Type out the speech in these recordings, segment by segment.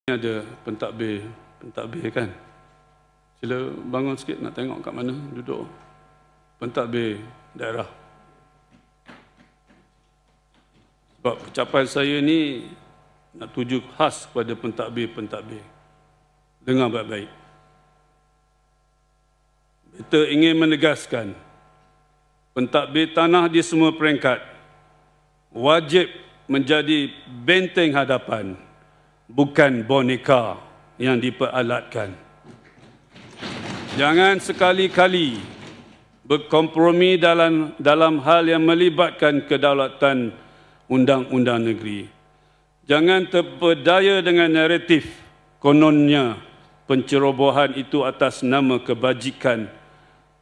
Ada pentadbir kan. Sila bangun sikit nak tengok kat mana duduk pentadbir daerah. Sebab ucapan saya ni nak tuju khas kepada pentadbir-pentadbir. Dengar baik-baik. Kita ingin menegaskan pentadbir tanah di semua peringkat wajib menjadi benteng hadapan, bukan boneka yang diperalatkan. Jangan sekali-kali berkompromi dalam hal yang melibatkan kedaulatan undang-undang negeri. Jangan terpedaya dengan naratif kononnya pencerobohan itu atas nama kebajikan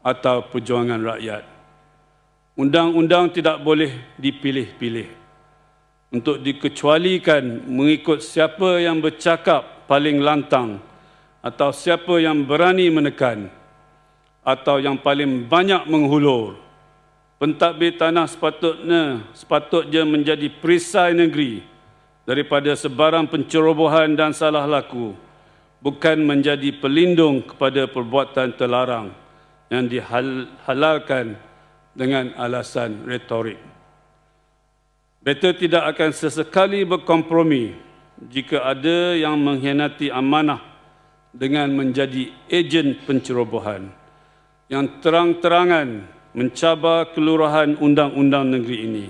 atau perjuangan rakyat. Undang-undang tidak boleh dipilih-pilih untuk dikecualikan mengikut siapa yang bercakap paling lantang atau siapa yang berani menekan atau yang paling banyak menghulur. Pentadbir tanah sepatutnya menjadi perisai negeri daripada sebarang pencerobohan dan salah laku, bukan menjadi pelindung kepada perbuatan terlarang yang dihalalkan dengan alasan retorik. Beta tidak akan sesekali berkompromi jika ada yang mengkhianati amanah dengan menjadi ejen pencerobohan yang terang-terangan mencabar keluruhan undang-undang negeri ini.